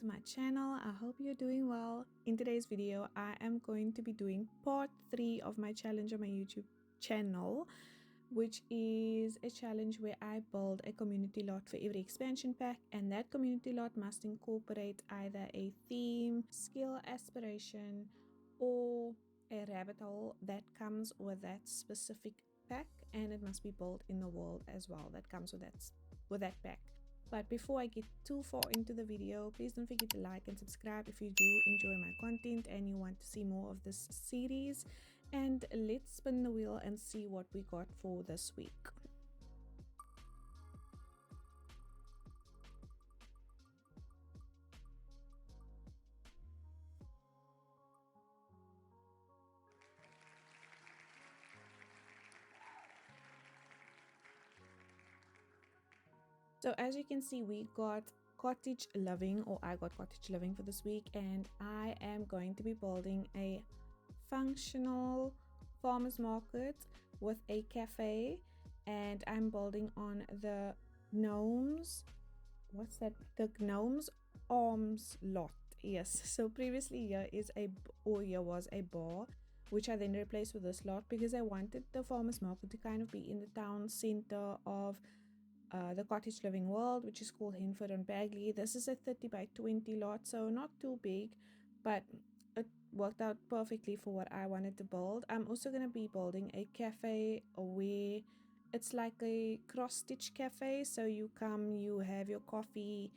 to my channel. I hope you're doing well. In today's video, I am going to be doing part 3 of my challenge on my YouTube channel, which is a challenge where I build a community lot for every expansion pack, and that community lot must incorporate either a theme, skill, aspiration, or a rabbit hole that comes with that specific pack, and it must be built in the world as well that comes with that pack. But before I get too far into the video, please don't forget to like and subscribe if you do enjoy my content and you want to see more of this series. And let's spin the wheel and see what we got for this week. So as you can see, we got cottage living, or I got cottage living for this week, and I am going to be building a functional farmers market with a cafe, and I'm building on the Gnomes Arms lot. Yes, so previously here was a bar, which I then replaced with this lot because I wanted the farmers market to kind of be in the town center of the cottage living world, which is called Henford on Bagley. This is a 30 by 20 lot, so not too big, but it worked out perfectly for what I wanted to build. I'm also going to be building a cafe where it's like a cross stitch cafe. So you come, you have your coffee,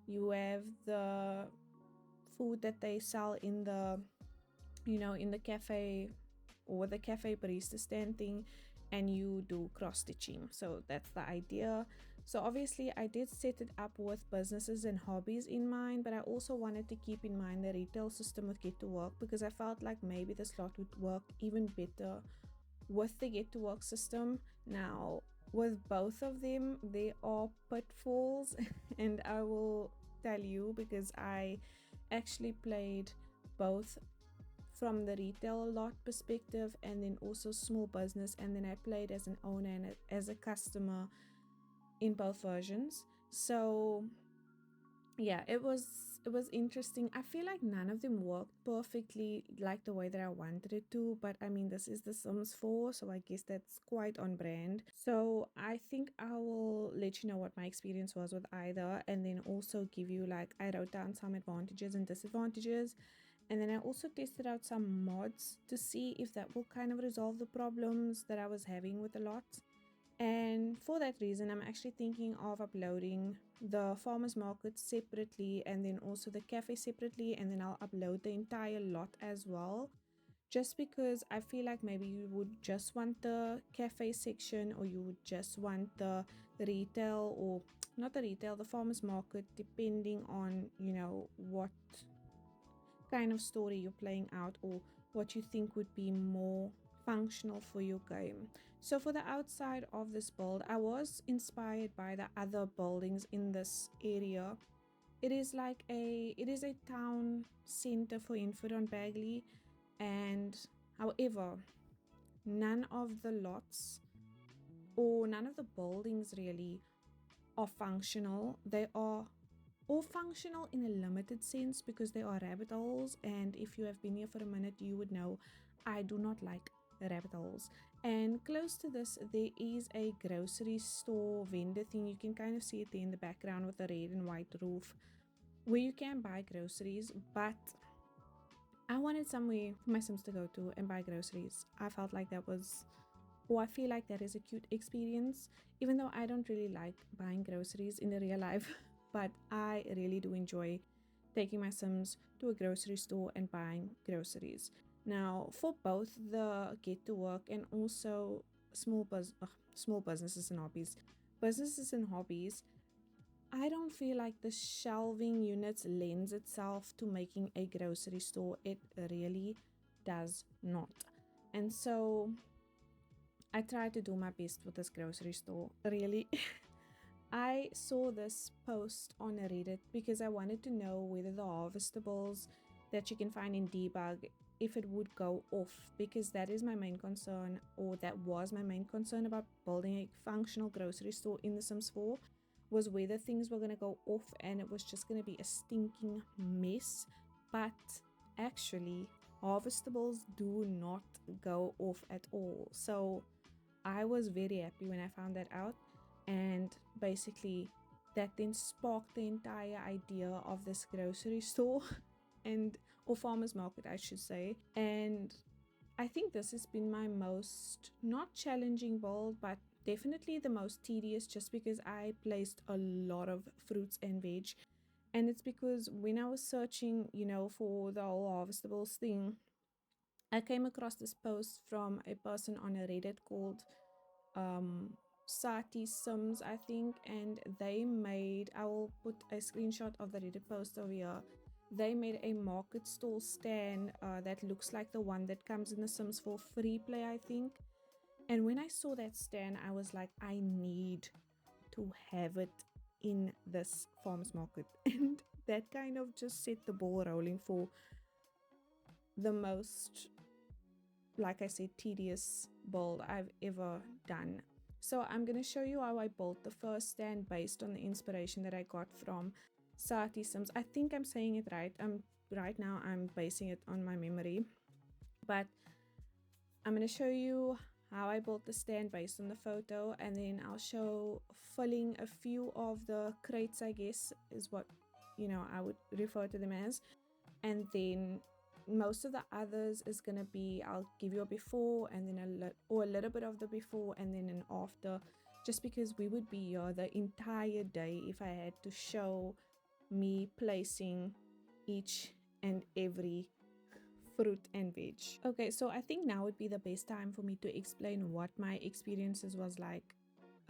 you have the food that they sell in the in the cafe, or the cafe barista stand thing, and you do cross stitching. So that's the idea. So obviously I did set it up with businesses and hobbies in mind, but I also wanted to keep in mind the retail system with Get to Work, because I felt like maybe the slot would work even better with the Get to Work system. Now with both of them there are pitfalls and I will tell you, because I actually played both from the retail lot perspective and then also small business, and then I played as an owner and as a customer in both versions. So yeah, it was interesting. I feel like none of them worked perfectly like the way that I wanted it to, but I mean, this is the Sims 4, so I guess that's quite on brand. So I think I will let you know what my experience was with either, and then also give you, like, I wrote down some advantages and disadvantages. And then I also tested out some mods to see if that will kind of resolve the problems that I was having with the lot. And for that reason, I'm actually thinking of uploading the farmers market separately and then also the cafe separately, and then I'll upload the entire lot as well. Just because I feel like maybe you would just want the cafe section, or you would just want the retail, or not the retail, the farmers market, depending on, what kind of story you're playing out or what you think would be more functional for your game. So for the outside of this build, I was inspired by the other buildings in this area. It is a town center for Henford on Bagley, and however, none of the lots or none of the buildings really are functional. They are all functional in a limited sense because they are rabbit holes, and if you have been here for a minute, you would know I do not like rabbit holes. And close to this there is a grocery store vendor thing. You can kind of see it there in the background with the red and white roof, where you can buy groceries, but I wanted somewhere for my Sims to go to and buy groceries. I felt like that was, or I feel like that is a cute experience, even though I don't really like buying groceries in the real life. But I really do enjoy taking my Sims to a grocery store and buying groceries. Now, for both the Get to Work and also small businesses and hobbies, I don't feel like the shelving units lends itself to making a grocery store. It really does not. And so I tried to do my best with this grocery store, really. I saw this post on Reddit because I wanted to know whether the harvestables that you can find in debug, if it would go off, because that is my main concern, or that was my main concern about building a functional grocery store in The Sims 4, was whether things were going to go off and it was just going to be a stinking mess. But actually, harvestables do not go off at all. So I was very happy when I found that out, and basically that then sparked the entire idea of this grocery store and or farmers market, I should say. And I think this has been my most, not challenging build, but definitely the most tedious, just because I placed a lot of fruits and veg. And it's because when I was searching, for the whole harvestables thing, I came across this post from a person on a Reddit called um Sati Sims, I think, and they made, I will put a screenshot of the Reddit post over here. They made a market stall stand that looks like the one that comes in the Sims 4 free play, I think. And when I saw that stand, I was like, I need to have it in this farmers market. And that kind of just set the ball rolling for the most, like I said, tedious build I've ever done. So I'm going to show you how I built the first stand based on the inspiration that I got from Sati Sims. I think I'm saying it right. Right now I'm basing it on my memory, but I'm going to show you how I built the stand based on the photo, and then I'll show filling a few of the crates, I guess is what I would refer to them as. And then most of the others is going to be, I'll give you a before and then a little bit of the before and then an after, just because we would be here the entire day if I had to show me placing each and every fruit and veg. Okay, so I think now would be the best time for me to explain what my experiences was like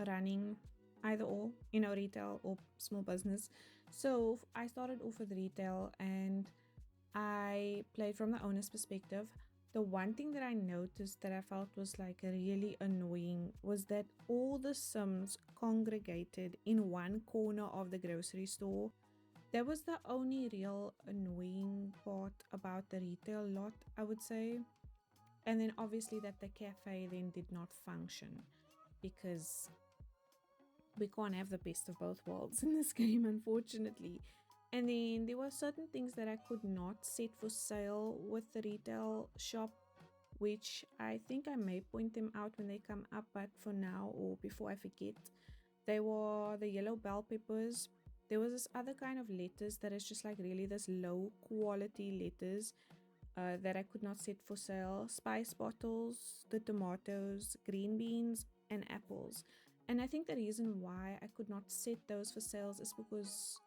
running either or, retail or small business. So I started off with retail and I played from the owner's perspective. The one thing that I noticed that I felt was like really annoying was that all the Sims congregated in one corner of the grocery store. That was the only real annoying part about the retail lot, I would say. And then obviously that the cafe then did not function, because we can't have the best of both worlds in this game, unfortunately. And then there were certain things that I could not set for sale with the retail shop, which I think I may point them out when they come up, but for now, or before I forget, they were the yellow bell peppers. There was this other kind of lettuce that is just like really this low quality lettuce that I could not set for sale. Spice bottles, the tomatoes, green beans, and apples. And I think the reason why I could not set those for sales is because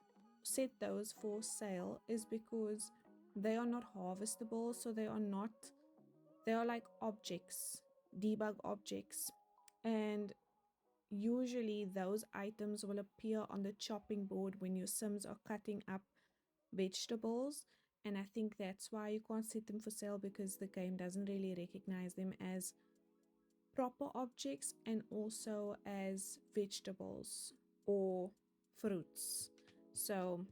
they are not harvestable. So they are like objects, debug objects, and usually those items will appear on the chopping board when your Sims are cutting up vegetables. And I think that's why you can't set them for sale, because the game doesn't really recognize them as proper objects and also as vegetables or fruits. So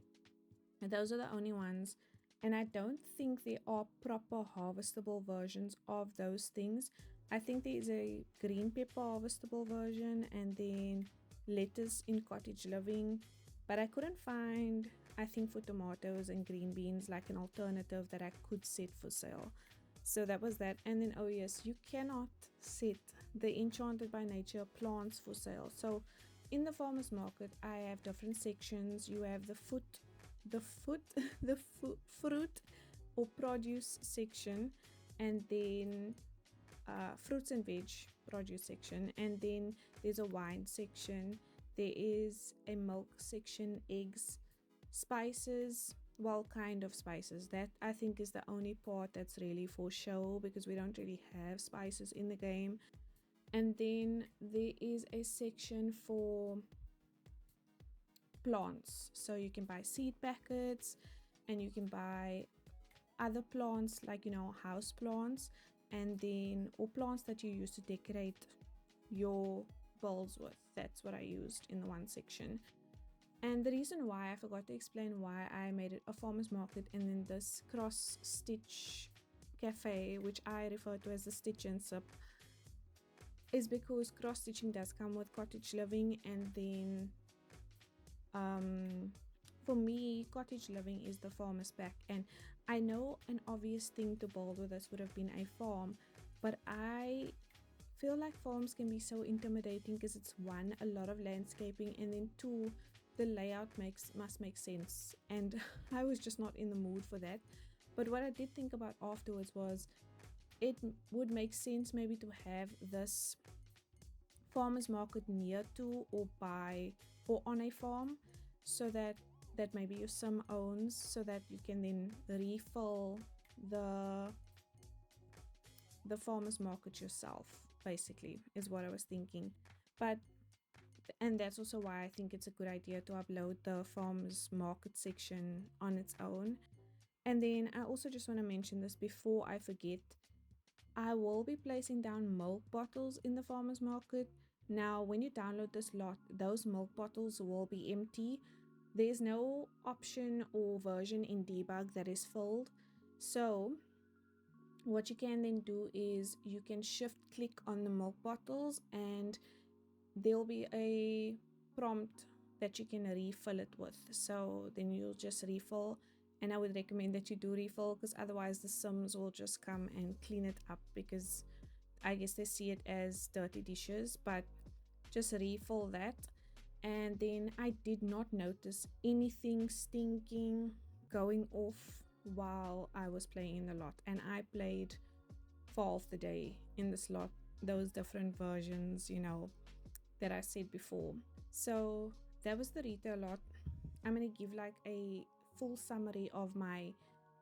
those are the only ones. And I don't think there are proper harvestable versions of those things. I think there is a green pepper harvestable version and then lettuce in cottage living, but I couldn't find, I think, for tomatoes and green beans, like an alternative that I could set for sale. So that was that. And then, oh yes, you cannot set the enchanted by nature plants for sale. So in the farmers market, I have different sections. You have the fruit or produce section, and then fruits and veg produce section, and then there's a wine section, there is a milk section, eggs, spices, well, kind of spices. That I think is the only part that's really for show, because we don't really have spices in the game. And then there is a section for plants, so you can buy seed packets and you can buy other plants, like house plants, and then or plants that you use to decorate your bowls with. That's what I used in the one section. And the reason why I forgot to explain why I made it a farmer's market and then this cross stitch cafe, which I refer to as the stitch and sip, is because cross stitching does come with cottage living, and then For me, cottage living is the farmer's pack, and I know an obvious thing to build with this would have been a farm, but I feel like farms can be so intimidating because it's one, a lot of landscaping, and then two, the layout must make sense, and I was just not in the mood for that. But what I did think about afterwards was it would make sense maybe to have this farmers market near to or by or on a farm, so that maybe your sim owns, so that you can then refill the the farmers market yourself, basically, is what I was thinking. But and that's also why I think it's a good idea to upload the farmers market section on its own. And then I also just want to mention this before I forget, I will be placing down milk bottles in the farmers market. Now, when you download this lot, those milk bottles will be empty. There's no option or version in debug that is filled. So, what you can then do is you can shift click on the milk bottles, and there'll be a prompt that you can refill it with. So then you'll just refill, and I would recommend that you do refill, because otherwise the sims will just come and clean it up, because I guess they see it as dirty dishes. But just refill that. And then I did not notice anything stinking going off while I was playing in the lot, and I played for half the day in the slot, those different versions, that I said before. So that was the retail lot. I'm going to give like a full summary of my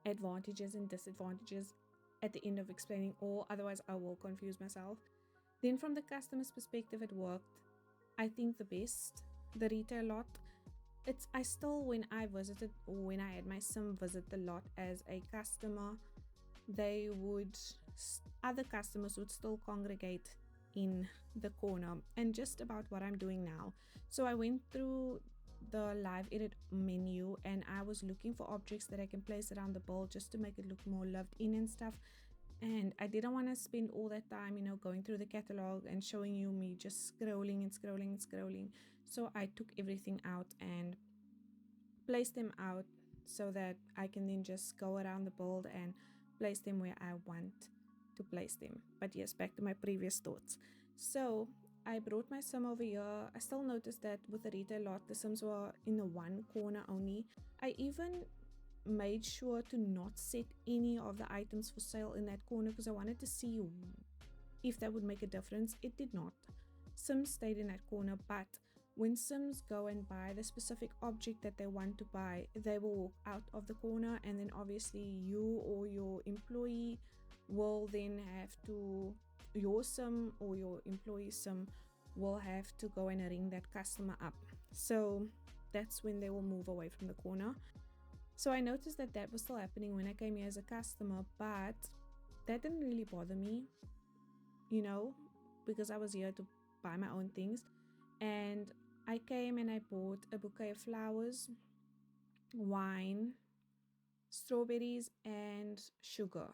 advantages and disadvantages at the end of explaining all, otherwise I will confuse myself. Then from the customer's perspective, it worked, I think, the best. The retail lot, I still, when I visited, or when I had my sim visit the lot as a customer, they would other customers would still congregate in the corner, and just about what I'm doing now. So I went through the live edit menu, and I was looking for objects that I can place around the bowl just to make it look more lived in and stuff. And I didn't want to spend all that time, going through the catalog and showing you me just scrolling and scrolling and scrolling. So I took everything out and placed them out, so that I can then just go around the build and place them where I want to place them. But yes, back to my previous thoughts. So I brought my sim over here. I still noticed that with the retail lot, the sims were in the one corner only. I even made sure to not set any of the items for sale in that corner, because I wanted to see if that would make a difference. It did not. Sims stayed in that corner, but when sims go and buy the specific object that they want to buy, they will walk out of the corner, and then obviously you or your employee will then have to, your sim or your employee sim will have to go and ring that customer up. So that's when they will move away from the corner. So I noticed that that was still happening when I came here as a customer, but that didn't really bother me, because I was here to buy my own things. And I came and I bought a bouquet of flowers, wine, strawberries, and sugar.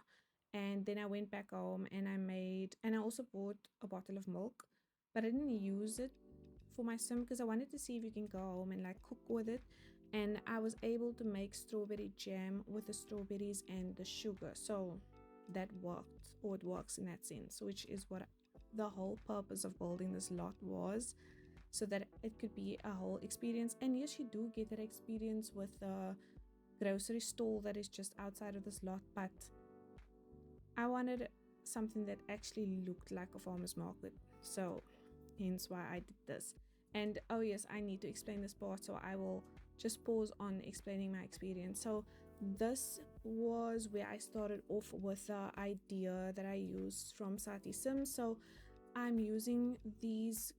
And then I went back home and I also bought a bottle of milk, but I didn't use it for my sim because I wanted to see if you can go home and like cook with it. And I was able to make strawberry jam with the strawberries and the sugar. So that worked, or it works in that sense, which is what the whole purpose of building this lot was, so that it could be a whole experience. And yes, you do get that experience with the grocery store that is just outside of this lot, but I wanted something that actually looked like a farmer's market, so hence why I did this. And oh yes, I need to explain this part, so I will just pause on explaining my experience. So this was where I started off with the idea that I used from Sati Sim. So I'm using these,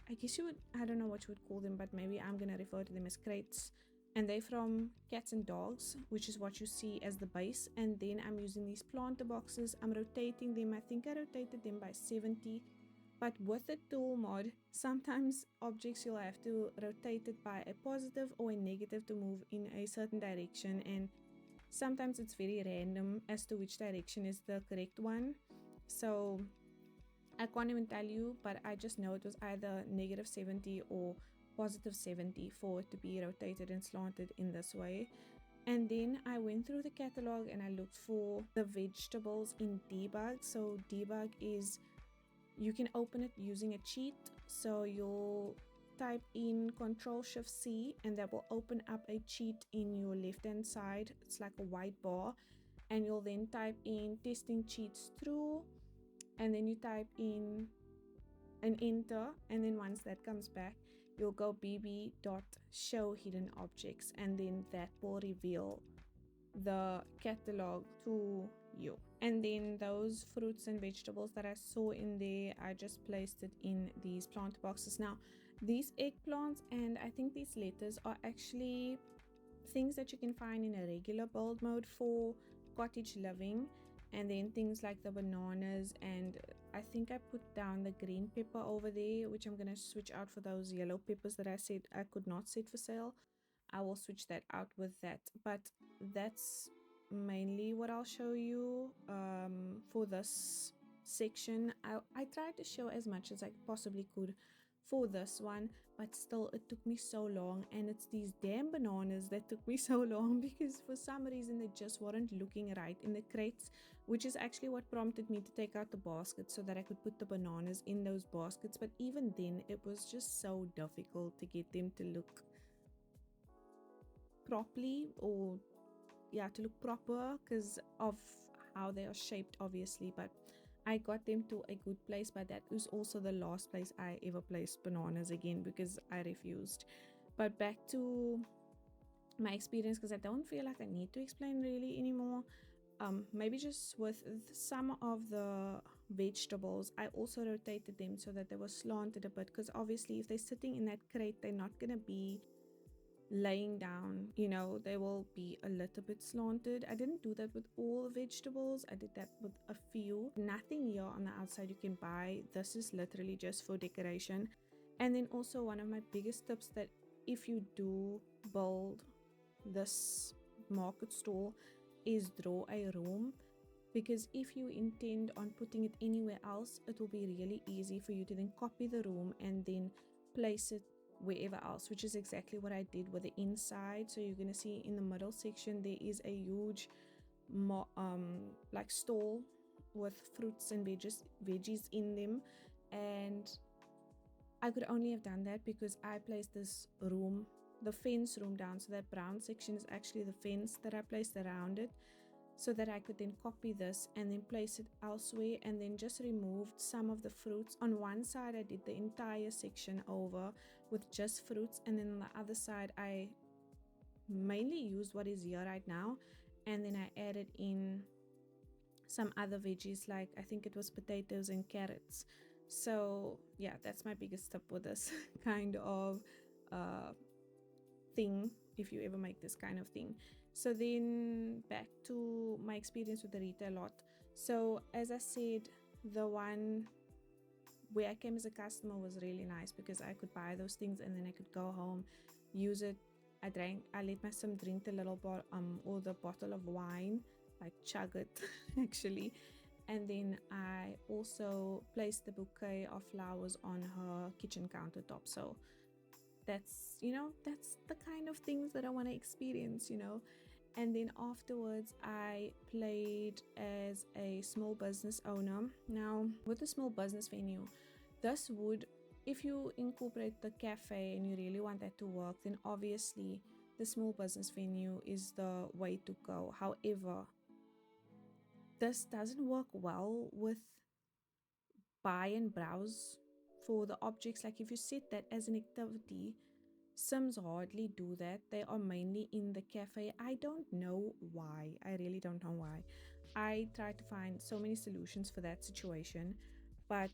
I guess I don't know what you would call them, but maybe I'm gonna refer to them as crates, and they're from Cats and Dogs, which is what you see as the base. And then I'm using these planter boxes. I'm rotating them. I think I rotated them by 70. But with the tool mod, sometimes objects you'll have to rotate it by a positive or a negative to move in a certain direction, and sometimes it's very random as to which direction is the correct one. So I can't even tell you, but I just know it was either -70 or positive 70 for it to be rotated and slanted in this way. And then I went through the catalog and I looked for the vegetables in debug. So debug is, you can open it using a cheat. So you'll type in Control-Shift-C and that will open up a cheat in your left hand side. It's like a white bar, and you'll then type in testing cheats true, and then you type in and enter, and then once that comes back, you'll go bb.show hidden objects, and then that will reveal the catalog to you. And then those fruits and vegetables that I saw in there, I just placed it in these plant boxes. Now these eggplants and I think these lettuce are actually things that you can find in a regular build mode for cottage living. And then things like the bananas, and I think I put down the green pepper over there, which I'm gonna switch out for those yellow peppers that I said I could not set for sale. I will switch that out with that, but that's mainly what I'll show you for this section. I tried to show as much as I possibly could for this one, but still it took me so long, and it's these damn bananas that took me so long because for some reason they just weren't looking right in the crates, which is actually what prompted me to take out the basket so that I could put the bananas in those baskets. But even then it was just so difficult to get them to look properly, or yeah, to look proper because of how they are shaped obviously. But I got them to a good place, but that was also the last place I ever placed bananas again because I refused. But back to my experience, because I don't feel like I need to explain really anymore. Maybe just with some of the vegetables, I also rotated them so that they were slanted a bit, because obviously if they're sitting in that crate, they're not gonna be laying down, you know, they will be a little bit slanted. I didn't do that with all the vegetables, I did that with a few. Nothing here on the outside you can buy, this is literally just for decoration. And then also one of my biggest tips, that if you do build this market stall, is draw a room, because if you intend on putting it anywhere else, it will be really easy for you to then copy the room and then place it wherever else, which is exactly what I did with the inside. So you're gonna see in the middle section there is a huge like stall with fruits and veggies in them, and I could only have done that because I placed this room, the fence room, down. So that brown section is actually the fence that I placed around it, so that I could then copy this and then place it elsewhere, and then just removed some of the fruits. On one side I did the entire section over with just fruits, and then on the other side I mainly used what is here right now, and then I added in some other veggies, like I think it was potatoes and carrots. So yeah, that's my biggest tip with this kind of thing, if you ever make this kind of thing. So then back to my experience with the retail lot. So as I said, the one where I came as a customer was really nice because I could buy those things and then I could go home, use it. I let my son drink the little or the bottle of wine, like chug it actually. And then I also placed the bouquet of flowers on her kitchen countertop. So that's, you know, that's the kind of things that I want to experience, you know. And then afterwards I played as a small business owner. Now with a small business venue, this would, if you incorporate the cafe and you really want that to work, then obviously the small business venue is the way to go. However, this doesn't work well with buy and browse for the objects. Like if you set that as an activity, Sims hardly do that. They are mainly in the cafe. I don't know why. I really don't know why. I tried to find so many solutions for that situation, but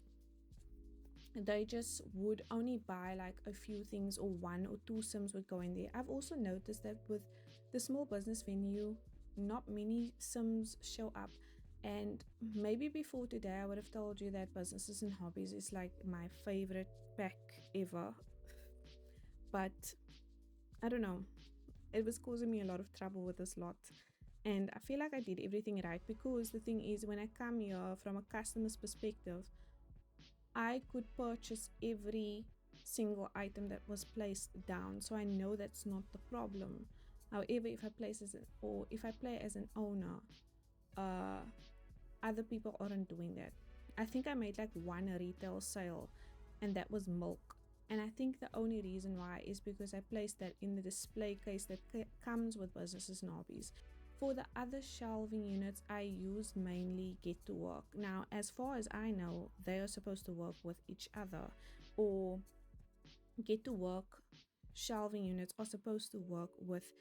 they just would only buy like a few things, or one or two Sims would go in there. I've also noticed that with the small business venue, not many Sims show up. And maybe before today I would have told you that businesses and hobbies is like my favorite pack ever, but I don't know, it was causing me a lot of trouble with this lot. And I feel like I did everything right, because the thing is, when I come here from a customer's perspective, I could purchase every single item that was placed down, so I know that's not the problem. However, if I play as an owner, other people aren't doing that. I think I made like one retail sale, and that was milk. And I think the only reason why is because I placed that in the display case that comes with businesses and hobbies. For the other shelving units, I used mainly Get to Work. Now, as far as I know, they are supposed to work with each other, or Get to Work shelving units are supposed to work with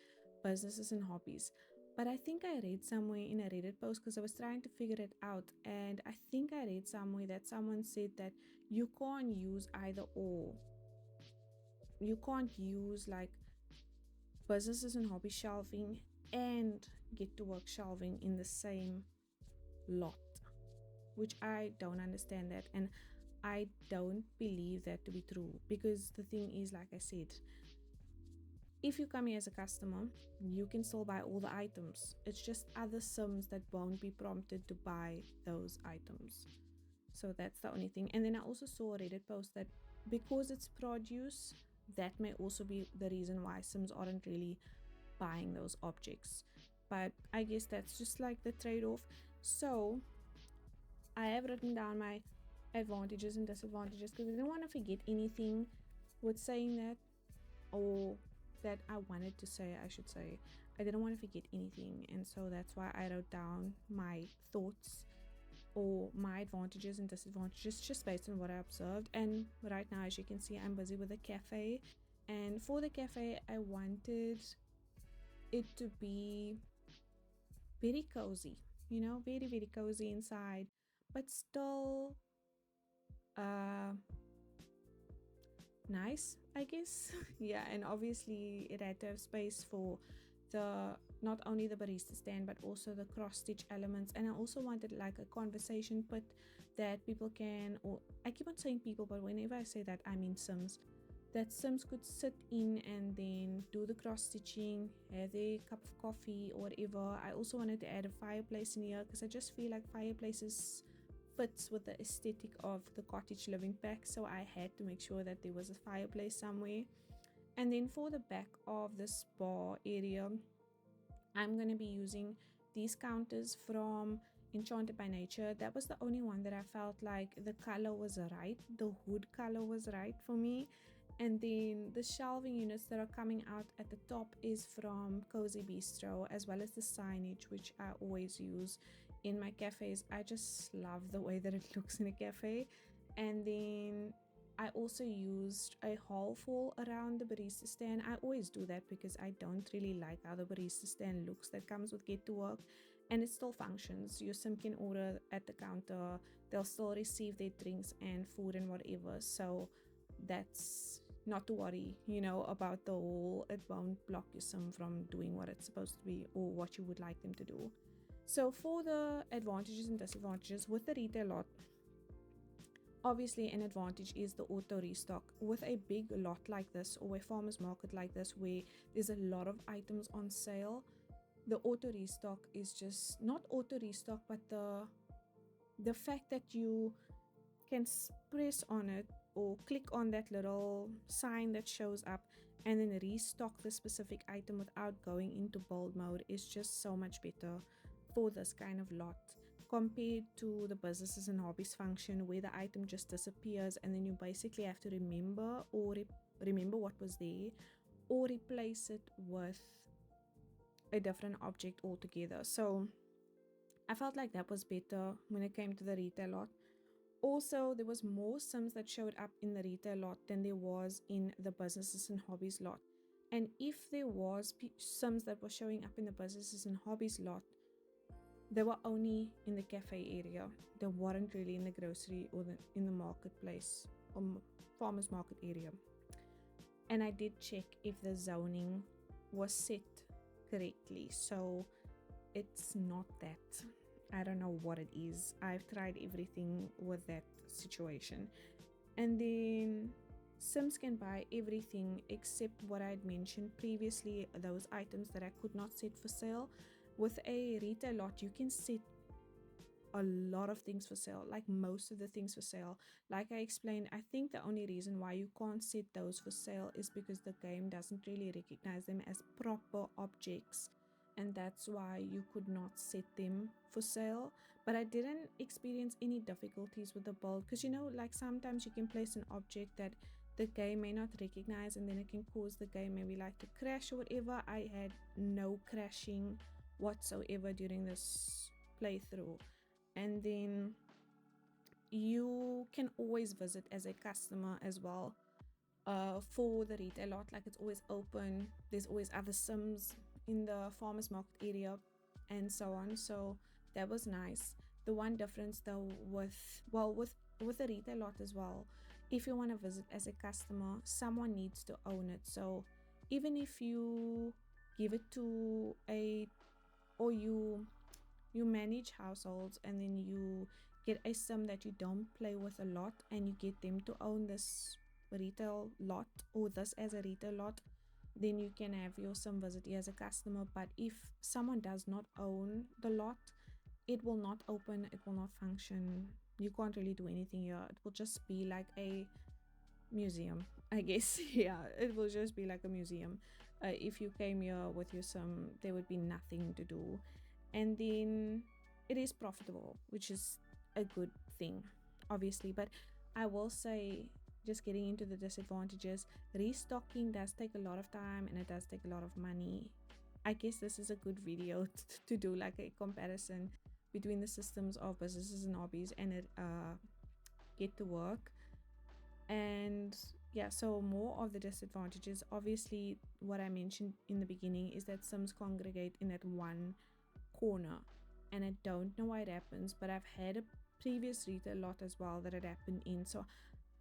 businesses and hobbies. But I think I read somewhere in a Reddit post, because I was trying to figure it out, and I think I read somewhere that someone said that you can't use either or. You can't use like businesses and hobby shelving and Get to Work shelving in the same lot, which I don't understand that, and I don't believe that to be true, because the thing is, like I said, if you come here as a customer, you can still buy all the items. It's just other Sims that won't be prompted to buy those items. So that's the only thing. And then I also saw a Reddit post that because it's produce, that may also be the reason why Sims aren't really buying those objects. But I guess that's just like the trade-off. So I have written down my advantages and disadvantages, because I didn't want to forget anything with saying that, or that I wanted to say, I should say. I didn't want to forget anything, and so that's why I wrote down my thoughts or my advantages and disadvantages just based on what I observed. And right now, as you can see, I'm busy with a cafe, and for the cafe I wanted it to be very cozy, very cozy inside, but still nice, I guess. Yeah, and obviously it had to have space for the not only the barista stand but also the cross stitch elements. And I also wanted like a conversation put that people can, or I keep on saying people, but whenever I say that I mean Sims, that Sims could sit in and then do the cross stitching, have their cup of coffee or whatever. I also wanted to add a fireplace in here, because I just feel like fireplaces fits with the aesthetic of the cottage living pack, so I had to make sure that there was a fireplace somewhere. And then for the back of this bar area, I'm going to be using these counters from Enchanted by Nature. That was the only one that I felt like the color was right, the wood color was right for me. And then the shelving units that are coming out at the top is from Cozy Bistro, as well as the signage, which I always use in my cafes. I just love the way that it looks in a cafe. And then I also used a haul fall around the barista stand. I always do that because I don't really like how the barista stand looks that comes with Get to Work, and it still functions. Your sim can order at the counter, they'll still receive their drinks and food and whatever, so that's not to worry, about the whole, it won't block your sim from doing what it's supposed to be or what you would like them to do. So for the advantages and disadvantages with the retail lot, obviously an advantage is the auto restock. With a big lot like this, or a farmer's market like this where there's a lot of items on sale, the auto restock is just not auto restock, but the fact that you can press on it or click on that little sign that shows up and then restock the specific item without going into build mode is just so much better for this kind of lot, compared to the businesses and hobbies function where the item just disappears and then you basically have to remember what was there or replace it with a different object altogether. So I felt like that was better when it came to the retail lot. Also, there was more Sims that showed up in the retail lot than there was in the businesses and hobbies lot. And if there was Sims that were showing up in the businesses and hobbies lot, they were only in the cafe area. They weren't really in the grocery or in the marketplace or farmers market area. And I did check if the zoning was set correctly. So it's not that. I don't know what it is. I've tried everything with that situation. And then Sims can buy everything except what I had mentioned previously, those items that I could not set for sale. With a retail lot, you can set a lot of things for sale, like most of the things for sale. Like I explained, I think the only reason why you can't set those for sale is because the game doesn't really recognize them as proper objects, and that's why you could not set them for sale. But I didn't experience any difficulties with the build, because like sometimes you can place an object that the game may not recognize, and then it can cause the game maybe like to crash or whatever. I had no crashing whatsoever during this playthrough. And then you can always visit as a customer as well, for the retail lot. Like, it's always open, there's always other sims in the farmers market area and so on. So that was nice. The one difference though with the retail lot as well, if you want to visit as a customer, someone needs to own it. So even if you give it to a, or you manage households, and then you get a sim that you don't play with a lot, and you get them to own this retail lot, or this as a retail lot, then you can have your sim visit you as a customer. But if someone does not own the lot, it will not open, it will not function, you can't really do anything here. It will just be like a museum, I guess. Yeah, it will just be like a museum. If you came here with your sim, there would be nothing to do. And then it is profitable, which is a good thing, obviously. But I will say, just getting into the disadvantages, restocking does take a lot of time, and it does take a lot of money. I guess this is a good video to do like a comparison between the systems of businesses and hobbies, and it get to work. And yeah, so more of the disadvantages, obviously what I mentioned in the beginning, is that sims congregate in that one corner, and I don't know why it happens, but I've had a previous retail lot as well that it happened in. So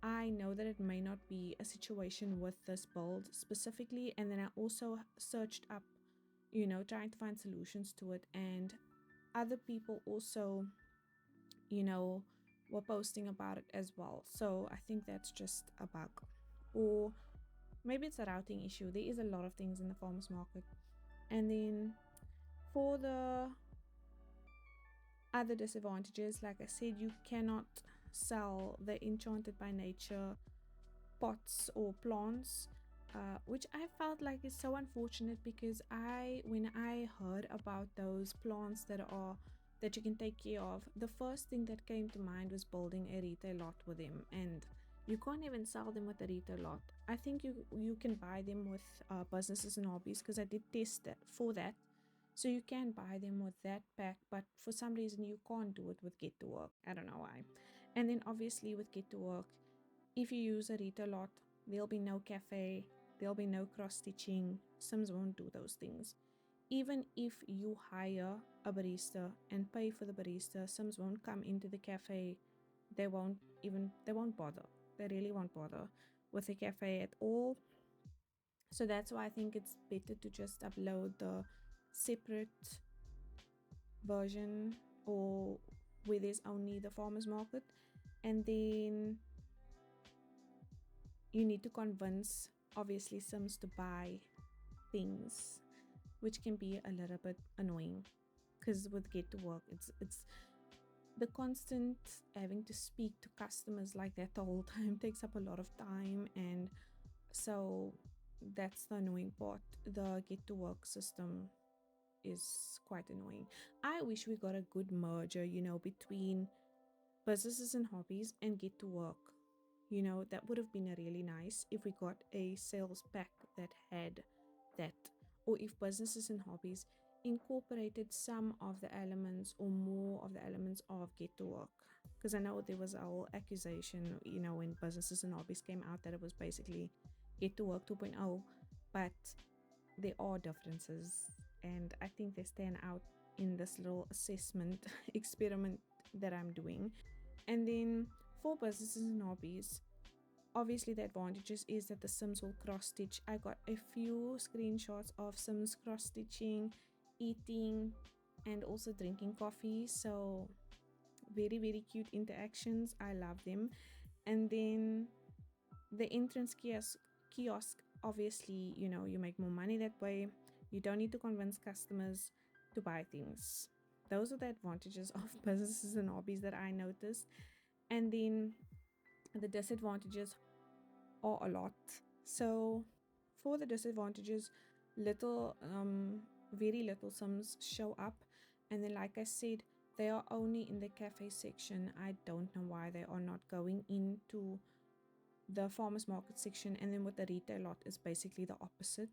I know that it may not be a situation with this build specifically. And then I also searched up, trying to find solutions to it, and other people also, were posting about it as well. So I think that's just a bug, or maybe it's a routing issue. There is a lot of things in the farmers market. And then for the other disadvantages, like I said, you cannot sell the enchanted by nature pots or plants, which I felt like is so unfortunate, because when I heard about those plants that you can take care of, the first thing that came to mind was building a retail lot with them. And you can't even sell them with a retail lot. I think you can buy them with businesses and hobbies, because I did test that for that. So you can buy them with that pack, but for some reason you can't do it with Get to Work. I don't know why. And then obviously with Get to Work, if you use a retail lot, there'll be no cafe, there'll be no cross stitching. Sims won't do those things. Even if you hire a barista and pay for the barista, Sims won't come into the cafe. They won't bother. They really won't bother with the cafe at all. So that's why I think it's better to just upload the separate version, or where there's only the farmers market. And then you need to convince, obviously, sims to buy things, which can be a little bit annoying, because with Get to Work, it's the constant having to speak to customers like that the whole time takes up a lot of time. And so that's the annoying part. The Get to Work system is quite annoying. I wish we got a good merger, between businesses and hobbies and Get to Work. That would have been a really nice if we got a sales pack that had that, or if businesses and hobbies incorporated some of the elements or more of the elements of Get to Work. Because I know there was a whole accusation, when businesses and hobbies came out, that it was basically Get to Work 2.0, but there are differences, and I think they stand out in this little assessment experiment that I'm doing. And then for businesses and hobbies, obviously the advantages is that the sims will cross stitch. I got a few screenshots of sims cross stitching, eating, and also drinking coffee. So very, very cute interactions. I love them. And then the entrance kiosk, obviously, you make more money that way. You don't need to convince customers to buy things. those are the advantages of businesses and hobbies that I noticed. And then the disadvantages are a lot. So for the disadvantages, little very little sims show up, and then like I said, they are only in the cafe section. I don't know why they are not going into the farmers market section, and then with the retail lot is basically the opposite.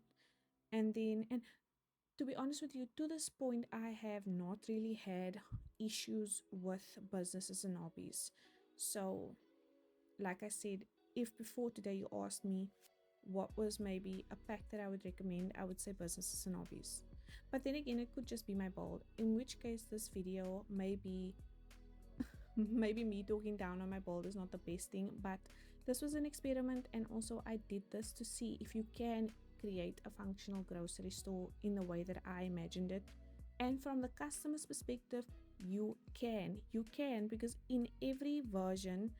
And to be honest with you, to this point I have not really had issues with businesses and hobbies. So like I said, if before today you asked me what was maybe a pack that I would recommend, I would say businesses and hobbies. But then again, it could just be my build, in which case this video may be maybe me talking down on my build is not the best thing, but this was an experiment, and also I did this to see if you can create a functional grocery store in the way that I imagined it. And from the customer's perspective, you can, because in every version,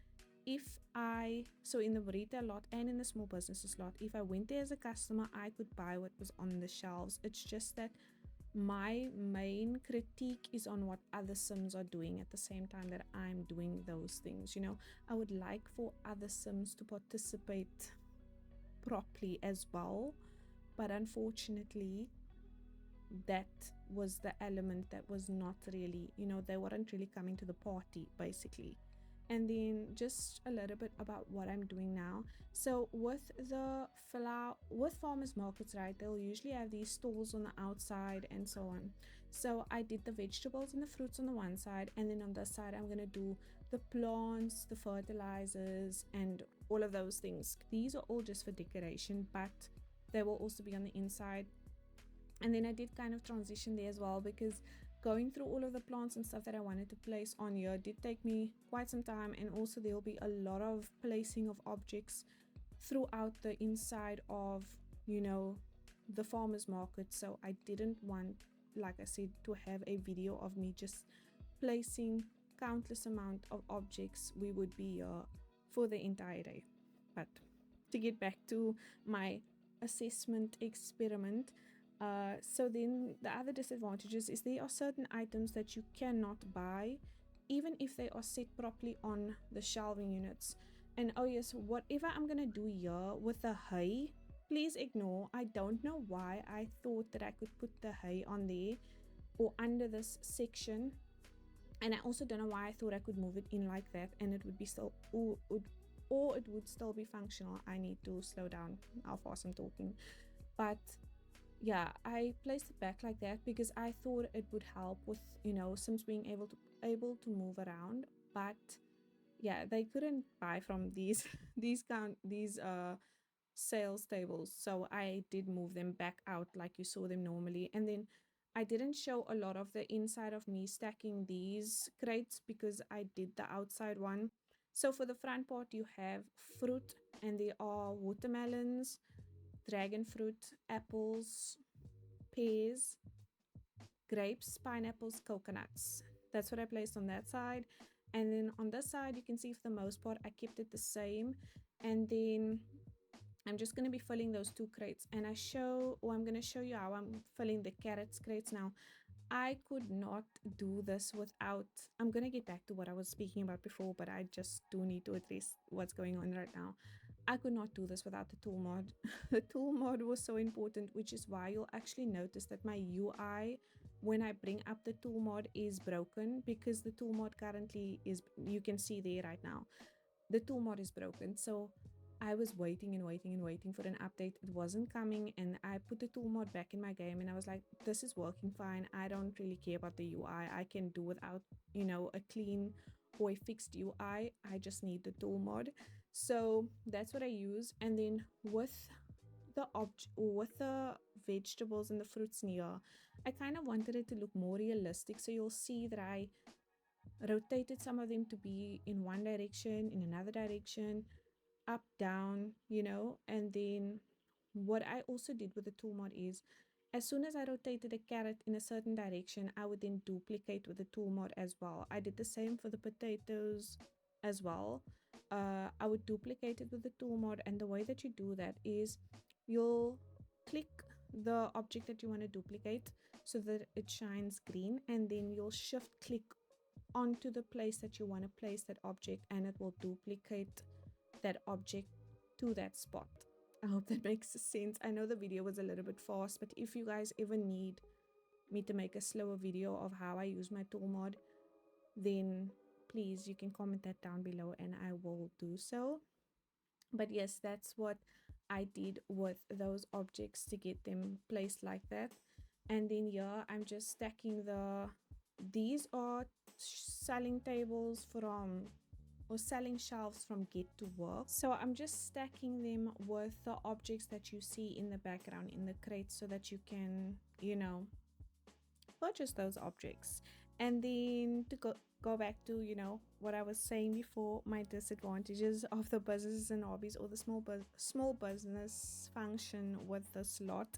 so in the retail lot and in the small businesses lot, if I went there as a customer, I could buy what was on the shelves. It's just that my main critique is on what other sims are doing at the same time that I'm doing those things. I would like for other sims to participate properly as well, but unfortunately that was the element that was not really, they weren't really coming to the party basically. And then just a little bit about what I'm doing now. So with farmers markets, right, they'll usually have these stalls on the outside and so on. So I did the vegetables and the fruits on the one side, and then on this side I'm gonna do the plants, the fertilizers, and all of those things. These are all just for decoration, but they will also be on the inside. And then I did kind of transition there as well, because going through all of the plants and stuff that I wanted to place on here did take me quite some time, and also there will be a lot of placing of objects throughout the inside of the farmers market. So I didn't want, like I said, to have a video of me just placing countless amount of objects. We would be here for the entire day. But to get back to my assessment experiment, so then the other disadvantages is there are certain items that you cannot buy even if they are set properly on the shelving units. And oh yes, whatever I'm gonna do here with the hay, please ignore. I don't know why I thought that I could put the hay on there or under this section, and I also don't know why I thought I could move it in like that and it would be still or it would still be functional. I need to slow down how fast I'm talking. But yeah, I placed it back like that because I thought it would help with Sims being able to move around. But yeah, they couldn't buy from these these sales tables, so I did move them back out like you saw them normally. And then I didn't show a lot of the inside of me stacking these crates because I did the outside one. So for the front part you have fruit, and there are watermelons, dragon fruit, apples, pears, grapes, pineapples, coconuts. That's what I placed on that side. And then on this side, you can see for the most part, I kept it the same. And then I'm just going to be filling those two crates. And I'm going to show you how I'm filling the carrots crates now. I could not do this without, I'm going to get back to what I was speaking about before, but I just do need to address what's going on right now. I could not do this without the tool mod. The tool mod was so important, which is why you'll actually notice that my UI, when I bring up the tool mod, is broken, because the tool mod currently is, you can see there right now, the tool mod is broken. So I was waiting and waiting and waiting for an update. It wasn't coming, and I put the tool mod back in my game and I was like, this is working fine. I don't really care about the UI. I can do without, a clean or a fixed UI. I just need the tool mod. So that's what I use. And then with the vegetables and the fruits near, I kind of wanted it to look more realistic. So you'll see that I rotated some of them to be in one direction, in another direction, up, down, and then what I also did with the tool mod is, as soon as I rotated a carrot in a certain direction, I would then duplicate with the tool mod as well. I did the same for the potatoes as well. I would duplicate it with the tool mod, and the way that you do that is you'll click the object that you want to duplicate, so that it shines green, and then you'll shift click onto the place that you want to place that object, and it will duplicate that object to that spot. I hope that makes sense. I know the video was a little bit fast, but if you guys ever need me to make a slower video of how I use my tool mod, then please, you can comment that down below and I will do so. But yes, that's what I did with those objects to get them placed like that. And then here I'm just stacking these are selling tables from, or selling shelves from Get to Work. So I'm just stacking them with the objects that you see in the background in the crates so that you can, you know, purchase those objects. And then to go back to, you know, what I was saying before, my disadvantages of the businesses and hobbies, or the small business function with the slot,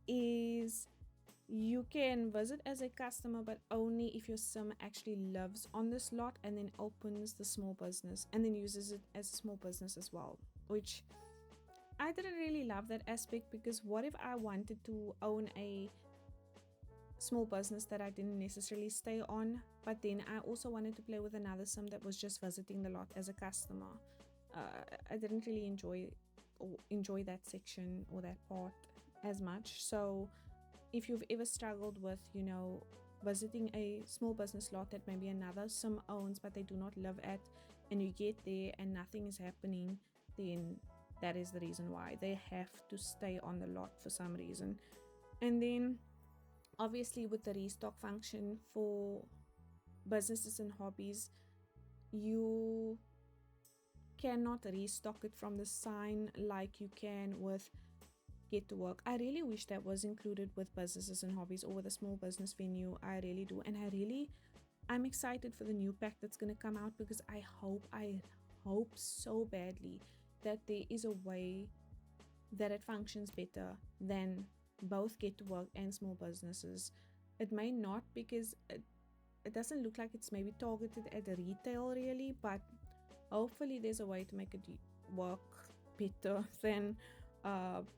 is you can visit as a customer, but only if your sim actually lives on the slot and then opens the small business and then uses it as a small business as well, which I didn't really love that aspect, because what if I wanted to own a small business that I didn't necessarily stay on, but then I also wanted to play with another sim that was just visiting the lot as a customer? I didn't really enjoy that section or that part as much. So if you've ever struggled with, you know, visiting a small business lot that maybe another sim owns but they do not live at, and you get there and nothing is happening, then that is the reason why they have to stay on the lot for some reason. And then obviously with the restock function for businesses and hobbies, you cannot restock it from the sign like you can with Get to Work. I really wish that was included with businesses and hobbies, or with a small business venue. I really do. And I'm excited for the new pack that's going to come out, because I hope so badly that there is a way that it functions better than both Get to Work and small businesses. It may not, because it doesn't look like it's maybe targeted at retail really, but hopefully there's a way to make it work better than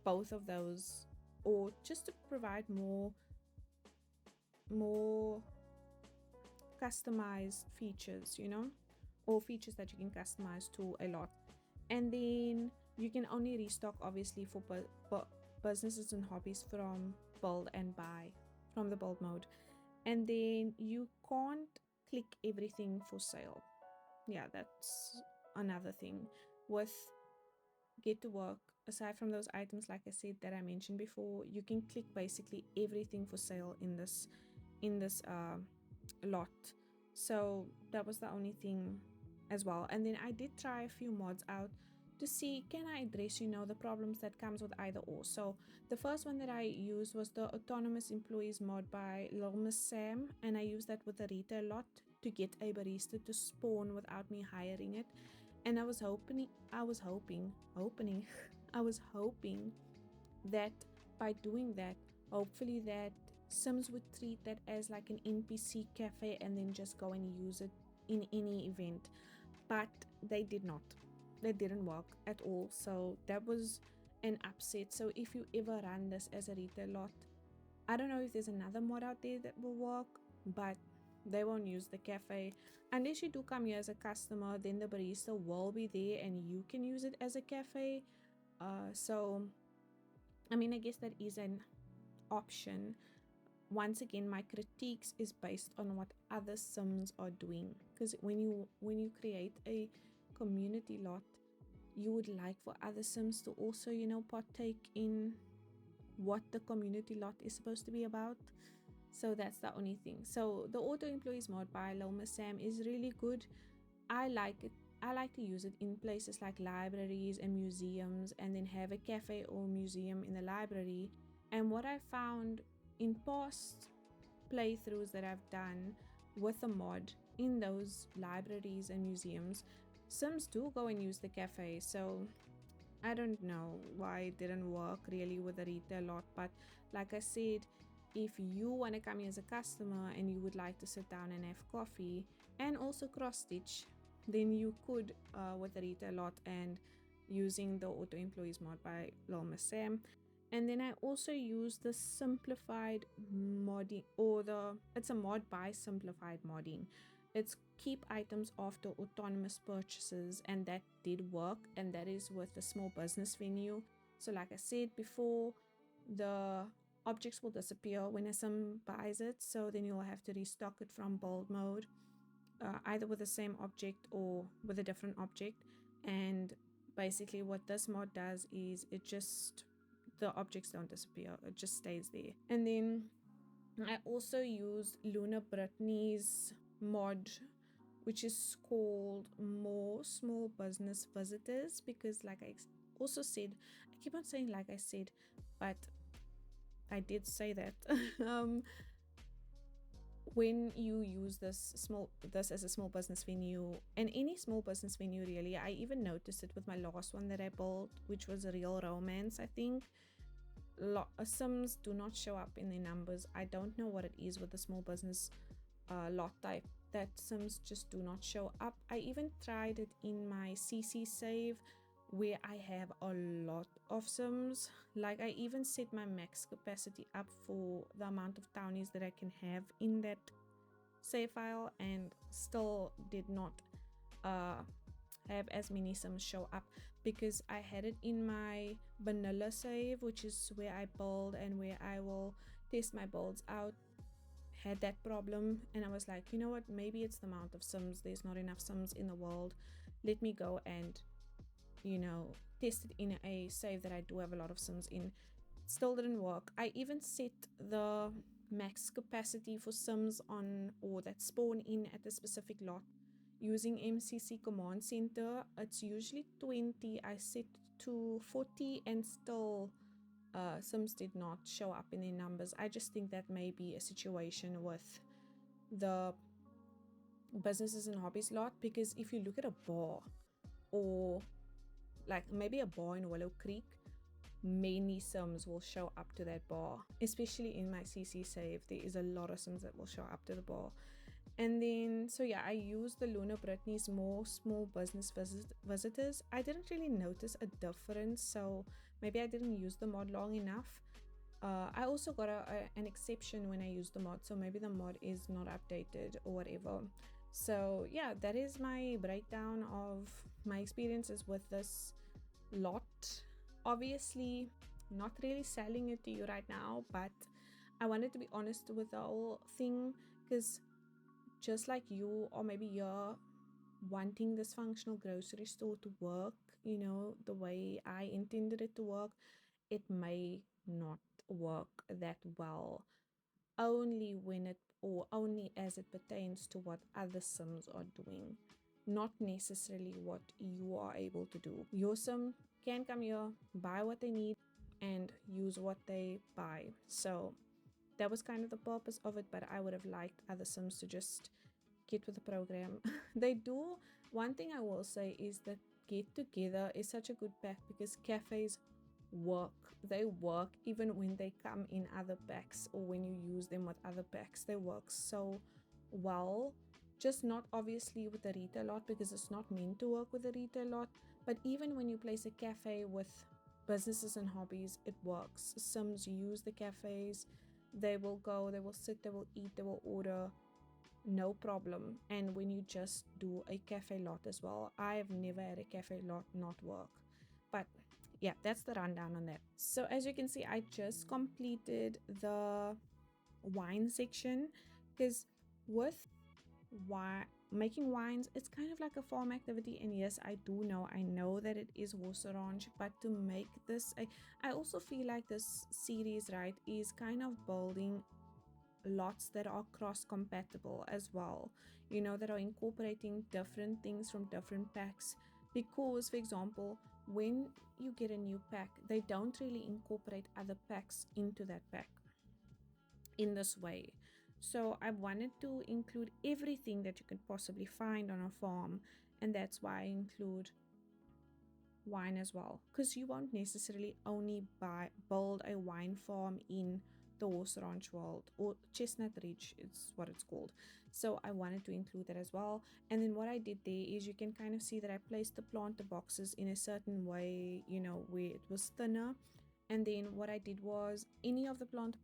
both of those, or just to provide more customized features, you know, or features that you can customize to a lot. And then you can only restock obviously for businesses and hobbies from build and buy, from the build mode. And then you can't click everything for sale. Yeah, that's another thing with Get to Work. Aside from those items, like I said, that I mentioned before, you can click basically everything for sale in this lot. So that was the only thing as well. And then I did try a few mods out to see, can I address, you know, the problems that comes with either or. So the first one that I used was the autonomous employees mod by Lil Miss Sam, and I used that with the retail lot to get a barista to spawn without me hiring it. And I was hoping that by doing that, hopefully that Sims would treat that as like an NPC cafe and then just go and use it in any event. But they did not. That didn't work at all. So that was an upset. So if you ever run this as a retail lot, I don't know if there's another mod out there that will work, but they won't use the cafe. Unless you do come here as a customer, then the barista will be there and you can use it as a cafe. So I mean, I guess that is an option. Once again, my critiques is based on what other sims are doing, because when you create a community lot, you would like for other sims to also, you know, partake in what the community lot is supposed to be about. So that's the only thing. So the auto employees mod by Lil Miss Sam is really good. I like it. I like to use it in places like libraries and museums, and then have a cafe or museum in the library. And what I found in past playthroughs that I've done with the mod in those libraries and museums, Sims do go and use the cafe. So I don't know why it didn't work really with the retail lot. But like I said, if you want to come here as a customer and you would like to sit down and have coffee and also cross stitch, then you could with the retail lot and using the auto employees mod by Lil Miss Sam. And then I also use the simplified modding, it's a mod by simplified modding. It's keep items after autonomous purchases, and that did work, and that is with the small business venue. So like I said before, the objects will disappear when a sim buys it, so then you'll have to restock it from build mode, either with the same object or with a different object. And basically what this mod does is the objects don't disappear, it just stays there. And then I also use Luna Brittany's mod, which is called More Small Business Visitors, because like I also said, I keep on saying like I said, but I did say that when you use this as a small business venue, and any small business venue really, I even noticed it with my last one that I built, which was a Real Romance. I think sims do not show up in their numbers. I don't know what it is with the small business lot type, that sims just do not show up. I even tried it in my CC save where I have a lot of sims. Like I even set my max capacity up for the amount of townies that I can have in that save file, and still did not have as many sims show up, because I had it in my vanilla save, which is where I build and where I will test my builds out, had that problem. And I was like, you know what, maybe it's the amount of sims, there's not enough sims in the world, let me go and test it in a save that I do have a lot of sims in. Still didn't work. I even set the max capacity for sims on, or that spawn in at a specific lot, using MCC command center. It's usually 20. I set to 40 and still sims did not show up in their numbers. I just think that may be a situation with the businesses and hobbies lot, because if you look at a bar, or like maybe a bar in Willow Creek, many sims will show up to that bar. Especially in my CC save, there is a lot of sims that will show up to the bar. And then so yeah, I use the Luna Brittany's More Small Business Visitors. I didn't really notice a difference, so maybe I didn't use the mod long enough. I also got an exception when I used the mod, so maybe the mod is not updated or whatever. So yeah, that is my breakdown of my experiences with this lot. Obviously not really selling it to you right now, but I wanted to be honest with the whole thing, because just like you, or maybe you're wanting this functional grocery store to work, the way I intended it to work, it may not work that well, only as it pertains to what other sims are doing, not necessarily what you are able to do. Your sim can come here, buy what they need, and use what they buy. So that was kind of the purpose of it, but I would have liked other sims to just get with the program. They do. One thing I will say is that Get Together is such a good pack, because cafes work. They work even when they come in other packs, or when you use them with other packs. They work so well. Just not obviously with the retail lot, because it's not meant to work with the retail lot, but even when you place a cafe with businesses and hobbies, it works. Sims use the cafes. They will go, they will sit, they will eat, they will order, no problem. And when you just do a cafe lot as well, I've never had a cafe lot not work. But yeah, that's the rundown on that. So as you can see, I just completed the wine section, because with making wines, it's kind of like a farm activity. And yes, I know that it is horse orange, but to make this, I also feel like this series, right, is kind of building lots that are cross compatible as well, that are incorporating different things from different packs. Because for example, when you get a new pack, they don't really incorporate other packs into that pack in this way. So I wanted to include everything that you could possibly find on a farm, and that's why I include wine as well, because you won't necessarily only build a wine farm in the horse ranch world, or Chestnut Ridge is what it's called. So I wanted to include that as well. And then what I did there is, you can kind of see that I placed the planter boxes in a certain way, where it was thinner, And then what I did was any of the plant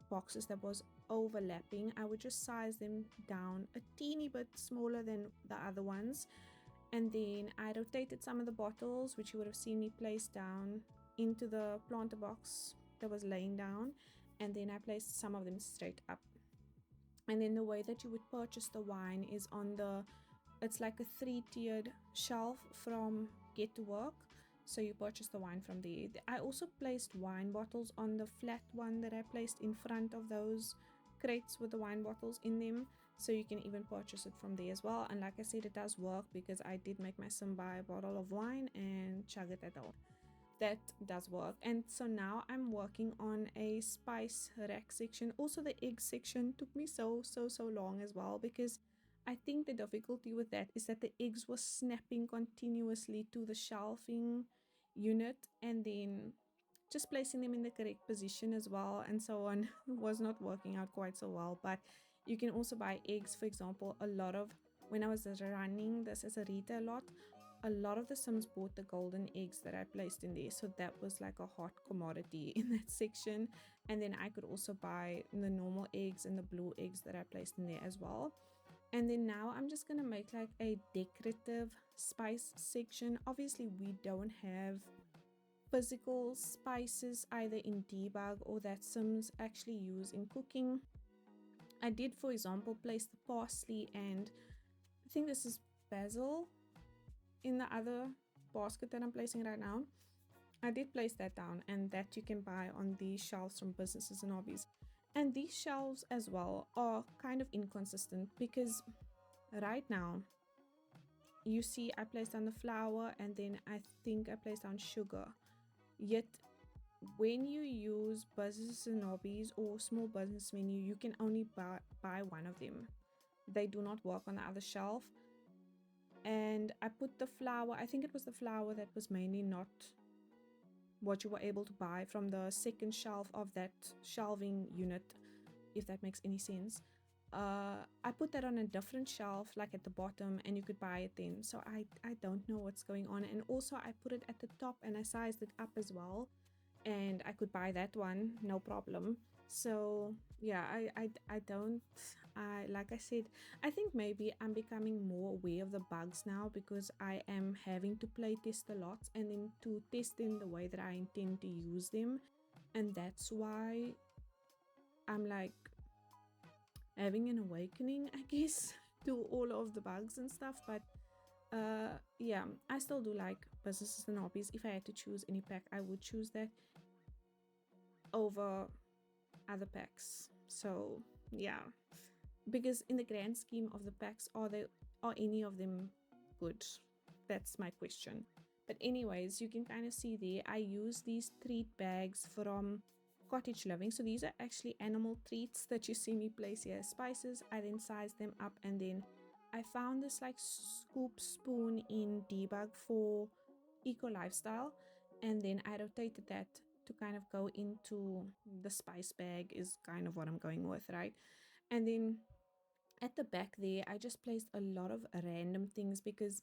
boxes that was overlapping, I would just size them down a teeny bit smaller than the other ones. And then I rotated some of the bottles, which you would have seen me place down, into the planter box that was laying down, and then I placed some of them straight up. And then the way that you would purchase the wine is on the, it's like a 3-tiered shelf from Get to Work. So you purchase the wine from there. I also placed wine bottles on the flat one that I placed in front of those crates with the wine bottles in them, so you can even purchase it from there as well. And like I said, it does work because I did make my sim buy a bottle of wine and chug it at all. That does work. And so now I'm working on a spice rack section. Also the egg section took me so long as well, because I think the difficulty with that is that the eggs were snapping continuously to the shelving unit, and then just placing them in the correct position as well and so on was not working out quite so well. But you can also buy eggs. For example, a lot of, when I was running this as a retail lot, a lot of the sims bought the golden eggs that I placed in there, so that was like a hot commodity in that section. And then I could also buy the normal eggs and the blue eggs that I placed in there as well. And then now I'm just gonna make like a decorative spice section. Obviously we don't have physical spices either in debug or that sims actually use in cooking. I did, for example, place the parsley and I think this is basil in the other basket that I'm placing right now. I did place that down, and that you can buy on these shelves from businesses and hobbies. And these shelves as well are kind of inconsistent, because right now you see I placed down the flour and then I think I placed down sugar. Yet when you use businesses and hobbies or small business menu, you can only buy one of them. They do not work on the other shelf. And I put the flour, I think it was the flour that was mainly not what you were able to buy from the second shelf of that shelving unit, if that makes any sense. I put that on a different shelf, like at the bottom, and you could buy it then. So I don't know what's going on. And also I put it at the top and I sized it up as well, and I could buy that one no problem. So yeah, I don't, like I said, I think maybe I'm becoming more aware of the bugs now, because I am having to play test a lot and then to test them the way that I intend to use them. And that's why I'm like having an awakening, I guess, to all of the bugs and stuff. But yeah, I still do like businesses and hobbies. If I had to choose any pack, I would choose that over other packs. So yeah, because in the grand scheme of the packs, are any of them good? That's my question. But anyways, you can kind of see there I use these treat bags from Cottage Living. So these are actually animal treats that you see me place here as spices. I then size them up, and then I found this like scoop spoon in debug for eco lifestyle, and then I rotated that to kind of go into the spice bag, is kind of what I'm going with, right? And then at the back there I just placed a lot of random things, because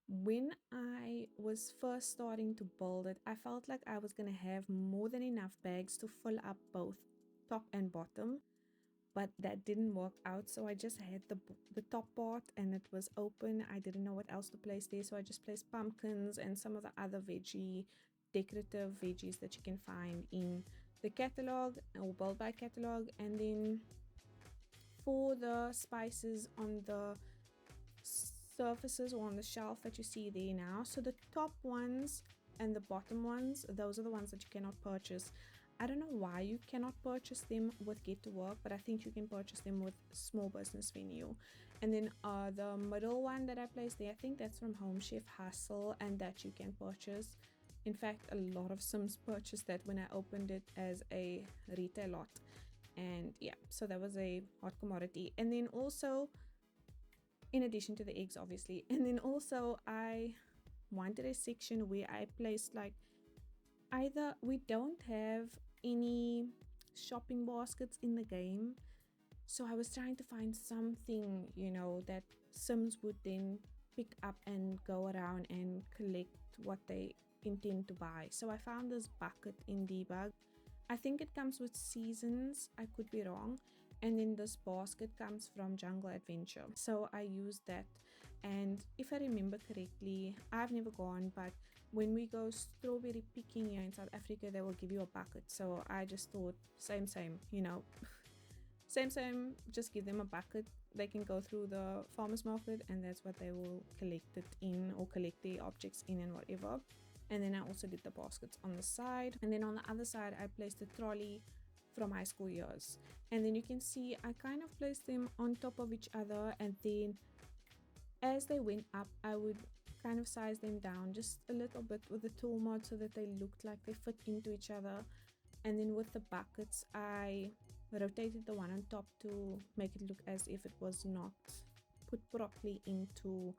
when I was first starting to build it, I felt like I was gonna have more than enough bags to fill up both top and bottom, but that didn't work out. So I just had the top part and it was open. I didn't know what else to place there, so I just placed pumpkins and some of the other decorative veggies that you can find in the catalog or build by catalog. And then for the spices on the surfaces or on the shelf that you see there now, so the top ones and the bottom ones, those are the ones that you cannot purchase. I don't know why you cannot purchase them with Get to Work, but I think you can purchase them with Small Business Venue. And then the middle one that I placed there, I think that's from Home Chef Hustle, and that you can purchase. In fact, a lot of Sims purchased that when I opened it as a retail lot. And yeah, so that was a hot commodity. And then also, in addition to the eggs, obviously, and then also I wanted a section where I placed like, either we don't have any shopping baskets in the game, so I was trying to find something, you know, that Sims would then pick up and go around and collect what they intend to buy. So I found this bucket in debug. I think it comes with seasons, I could be wrong. And then this basket comes from Jungle Adventure, so I used that. And if I remember correctly, I've never gone, but when we go strawberry picking here in South Africa, they will give you a bucket. So I just thought same, you know, same, just give them a bucket. They can go through the farmers market and that's what they will collect it in, or collect the objects in and whatever. And then I also did the baskets on the side, and then on the other side I placed a trolley from high school years. And then you can see I kind of placed them on top of each other, and then as they went up I would kind of size them down just a little bit with the tool mod so that they looked like they fit into each other. And then with the buckets I rotated the one on top to make it look as if it was not put properly into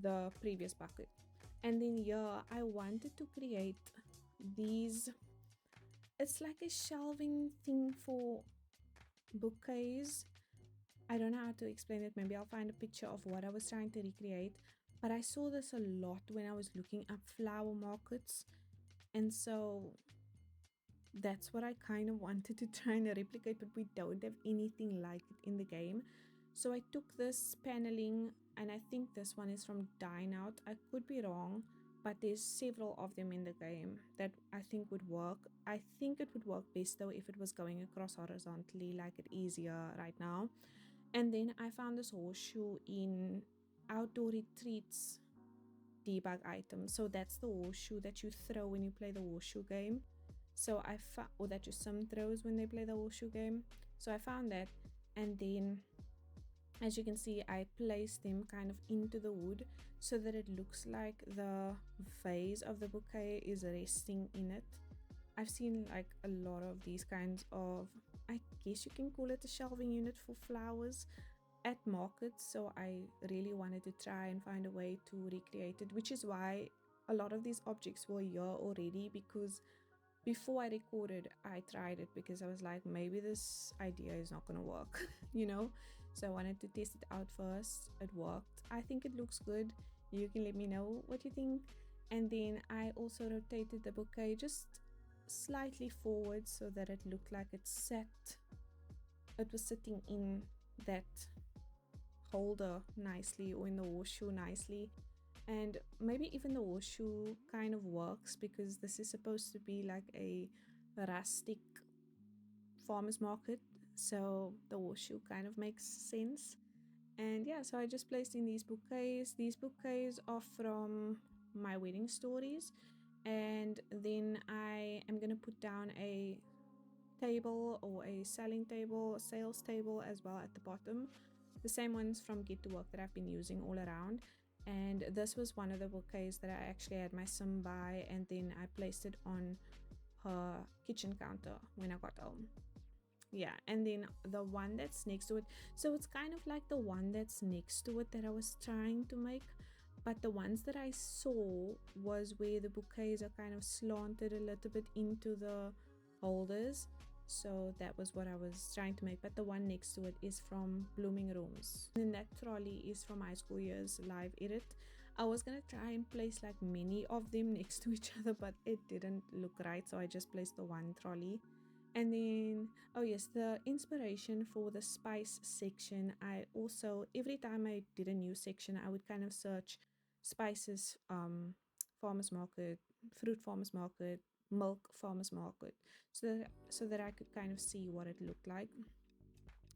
the previous bucket. And then here I wanted to create these, it's like a shelving thing for bouquets. I don't know how to explain it. Maybe I'll find a picture of what I was trying to recreate, but I saw this a lot when I was looking up flower markets, and so that's what I kind of wanted to try and replicate, but we don't have anything like it in the game. So I took this paneling, and I think this one is from Dine Out, I could be wrong, but there's several of them in the game that I think would work. I think it would work best though if it was going across horizontally like it is here right now. And then I found this horseshoe in Outdoor Retreats debug item. So that's the horseshoe that you throw when you play the horseshoe game. So I found, or that your sim throws when they play the horseshoe game. So I found that, and then as you can see I placed them kind of into the wood so that it looks like the vase of the bouquet is resting in it. I've seen like a lot of these kinds of, I guess you can call it a shelving unit for flowers at markets, so I really wanted to try and find a way to recreate it, which is why a lot of these objects were here already, because before I recorded I tried it because I was like, maybe this idea is not gonna work you know, so I wanted to test it out first. It worked. I think it looks good. You can let me know what you think. And then I also rotated the bouquet just slightly forward so that it looked like it was sitting in that holder nicely, or in the horseshoe nicely. And maybe even the horseshoe kind of works because this is supposed to be like a rustic farmers market, so the horseshoe kind of makes sense. And yeah, so I just placed in these bouquets. These bouquets are from my wedding stories, and then I am going to put down a table, or a selling table, a sales table as well at the bottom, the same ones from Get to Work that I've been using all around. And this was one of the bouquets that I actually had my sim buy, and then I placed it on her kitchen counter when I got home. Yeah, and then the one that's next to it, so it's kind of like the one that's next to it that I was trying to make, but the ones that I saw was where the bouquets are kind of slanted a little bit into the holders, so that was what I was trying to make. But the one next to it is from Blooming Rooms, and then that trolley is from High School Years live edit. I was gonna try and place like many of them next to each other, but it didn't look right, so I just placed the one trolley. And then, oh yes, the inspiration for the spice section, I also, every time I did a new section, I would kind of search spices, farmers market, fruit farmers market, milk farmers market, so that I could kind of see what it looked like.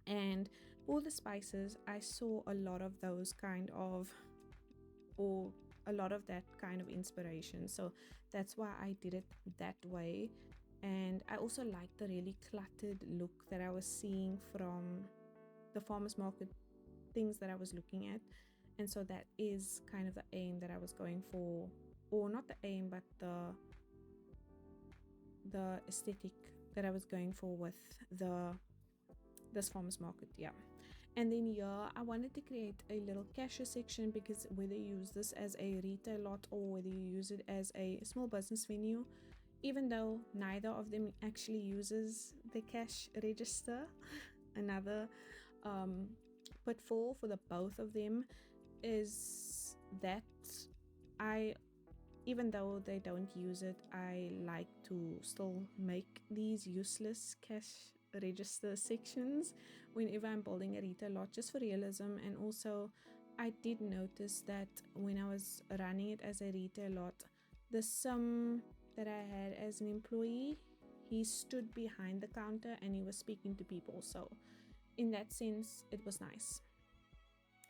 And for the spices, I saw a lot of those kind of, or a lot of that kind of inspiration, so that's why I did it that way. And I also liked the really cluttered look that I was seeing from the farmers market things that I was looking at, and so that is kind of the aim that I was going for, or not the aim, but the aesthetic that I was going for with this farmers market. Yeah. And then here I wanted to create a little cashier section, because whether you use this as a retail lot or whether you use it as a small business venue, even though neither of them actually uses the cash register, another pitfall for the both of them is that I even though they don't use it, I like to still make these useless cash register sections whenever I'm building a retail lot, just for realism. And also I did notice that when I was running it as a retail lot, the sim that I had as an employee, he stood behind the counter and he was speaking to people, so in that sense it was nice,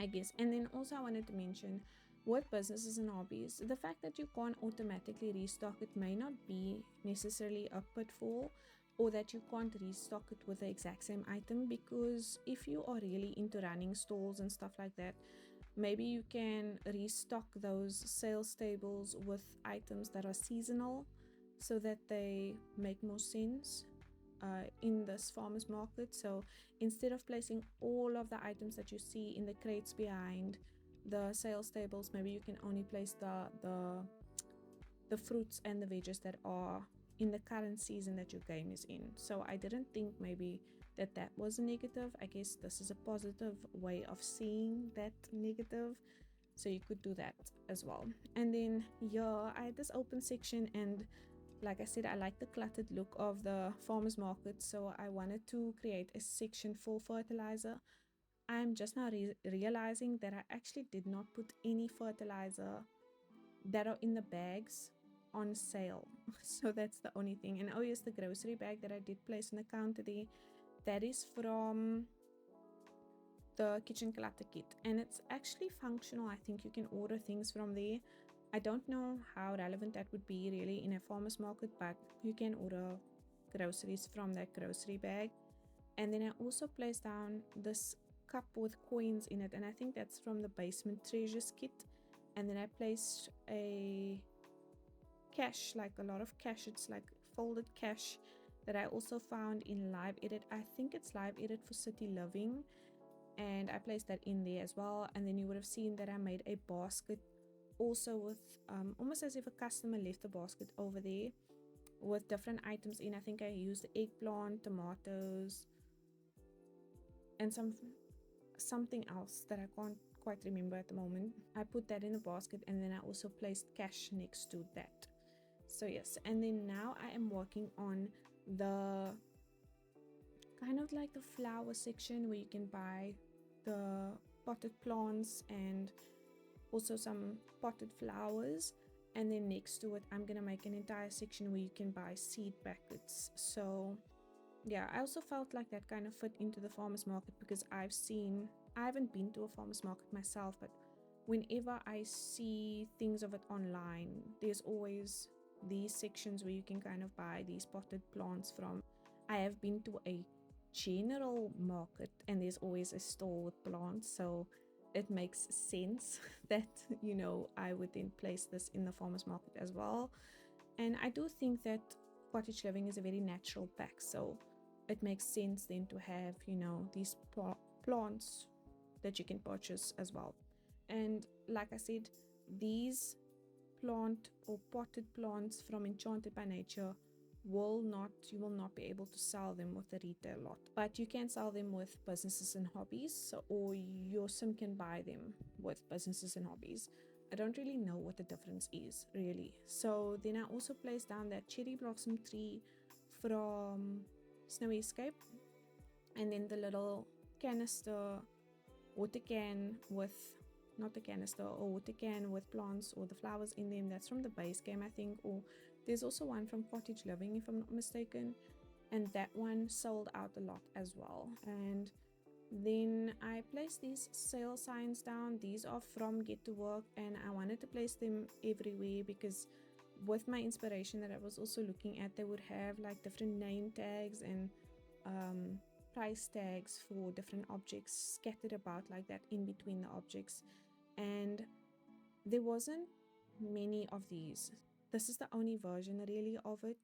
I guess. And then also I wanted to mention, with businesses and hobbies, the fact that you can't automatically restock it may not be necessarily a pitfall, or that you can't restock it with the exact same item, because if you are really into running stalls and stuff like that, maybe you can restock those sales tables with items that are seasonal, so that they make more sense in this farmers market. So instead of placing all of the items that you see in the crates behind the sales tables, maybe you can only place the fruits and the veggies that are in the current season that your game is in. So I didn't think maybe that was a negative. I guess this is a positive way of seeing that negative, so you could do that as well. And then yeah, I had this open section, and like I said, I like the cluttered look of the farmers market, so I wanted to create a section for fertilizer. I'm just now realizing that I actually did not put any fertilizer that are in the bags on sale. So that's the only thing. And oh yes, the grocery bag that I did place on the counter there, that is from the kitchen clutter kit, and it's actually functional. I think you can order things from there. I don't know how relevant that would be really in a farmer's market, but you can order groceries from that grocery bag. And then I also placed down this cup with coins in it, and I think that's from the basement treasures kit. And then I placed a cash, like a lot of cash, it's like folded cash, that I also found in Live Edit. I think it's Live Edit for City Living, and I placed that in there as well. And then you would have seen that I made a basket also with almost as if a customer left a basket over there with different items in. I think I used eggplant, tomatoes, and something else that I can't quite remember at the moment. I put that in a basket, and then I also placed cash next to that. So yes, and then now I am working on the kind of like the flower section where you can buy the potted plants and also some potted flowers. And then next to it, I'm gonna make an entire section where you can buy seed packets. So yeah, I also felt like that kind of fit into the farmers market, because I haven't been to a farmers market myself, but whenever I see things of it online, there's always these sections where you can kind of buy these potted plants from. I have been to a general market and there's always a store with plants, so it makes sense that, you know, I would then place this in the farmers market as well. And I do think that cottage living is a very natural pack, so it makes sense then to have, you know, these plants that you can purchase as well. And like I said, these plant or potted plants from Enchanted by Nature you will not be able to sell them with a retail lot, but you can sell them with businesses and hobbies, so, or your sim can buy them with businesses and hobbies. I don't really know what the difference is really. So then I also placed down that cherry blossom tree from Snowy Escape, and then the little canister water can with, not the canister, or water can with plants or the flowers in them, that's from the base game I think, or there's also one from Cottage Living if I'm not mistaken, and that one sold out a lot as well. And then I placed these sale signs down. These are from Get to Work, and I wanted to place them everywhere because with my inspiration that I was also looking at, they would have like different name tags and price tags for different objects scattered about like that in between the objects, and there wasn't many of these. This is the only version really of it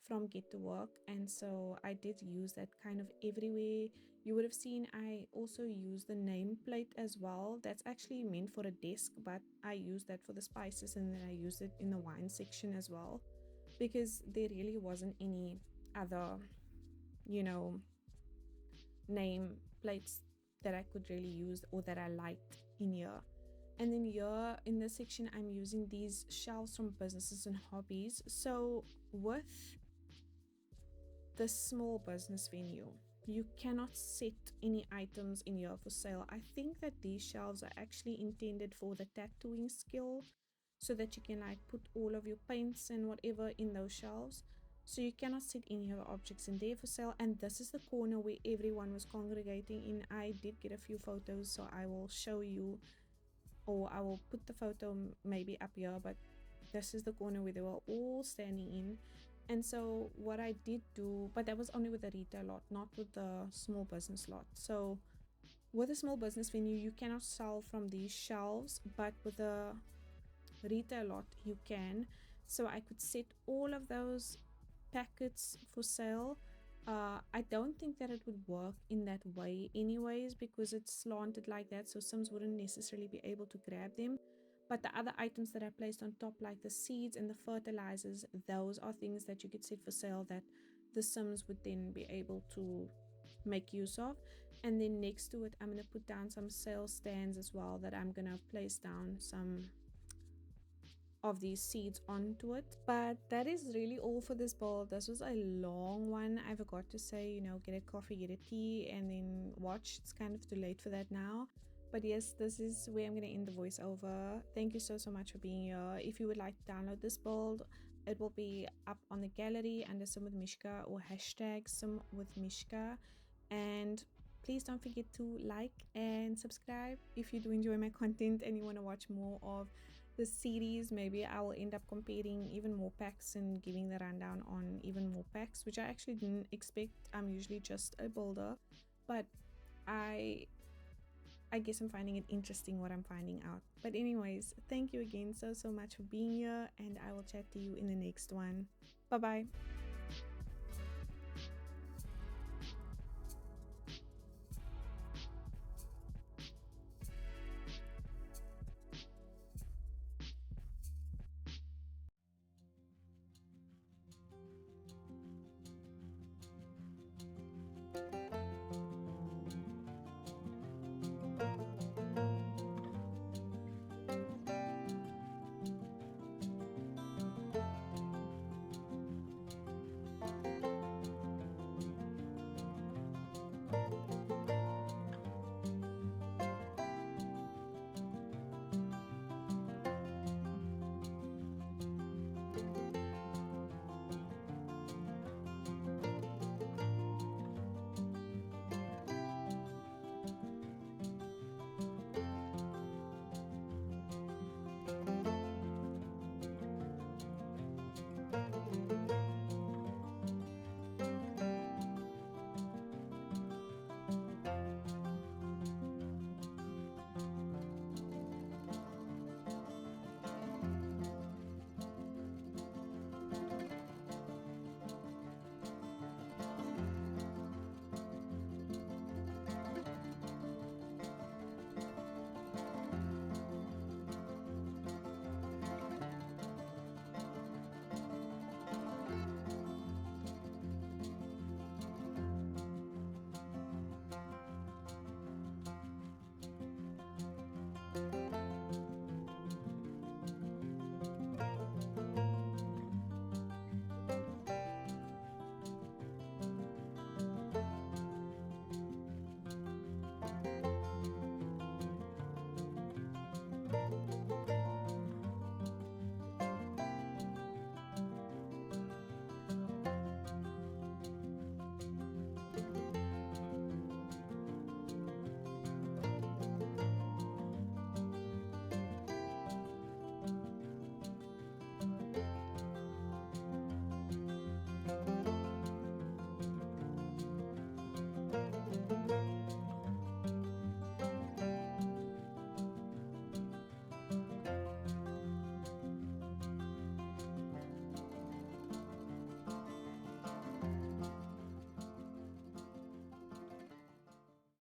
from Get to Work, and so I did use that kind of everywhere. You would have seen I also use the nameplate as well. That's actually meant for a desk, but I use that for the spices, and then I use it in the wine section as well, because there really wasn't any other, you know, name plates that I could really use or that I liked in here. And then here in this section, I'm using these shelves from businesses and hobbies. So with the small business venue, you cannot set any items in here for sale. I think that these shelves are actually intended for the tattooing skill, so that you can like put all of your paints and whatever in those shelves. So you cannot set any other objects in there for sale. And this is the corner where everyone was congregating in. I did get a few photos, so I will show you, or I will put the photo maybe up here, but this is the corner where they were all standing in. And so what I did do, but that was only with the retail lot, not with the small business lot. So with a small business venue, you cannot sell from these shelves, but with a retail lot you can. So I could set all of those packets for sale. I don't think that it would work in that way anyways, because it's slanted like that, so Sims wouldn't necessarily be able to grab them. But the other items that I placed on top, like the seeds and the fertilizers, those are things that you could set for sale that the Sims would then be able to make use of. And then next to it, I'm going to put down some sale stands as well, that I'm going to place down some of these seeds onto it. But that is really all for this build. This was a long one. I forgot to say, you know, get a coffee, get a tea, and then watch. It's kind of too late for that now. But yes, this is where I'm going to end the voiceover. Thank you so much for being here. If you would like to download this build, it will be up on the gallery under SimWithMishka or hashtag SimWithMishka. And please don't forget to like and subscribe if you do enjoy my content and you want to watch more of the series. Maybe I will end up comparing even more packs and giving the rundown on even more packs, which I actually didn't expect. I'm usually just a builder, but I guess I'm finding it interesting what I'm finding out. But anyways, thank you again so much for being here, and I will chat to you in the next one. Bye bye.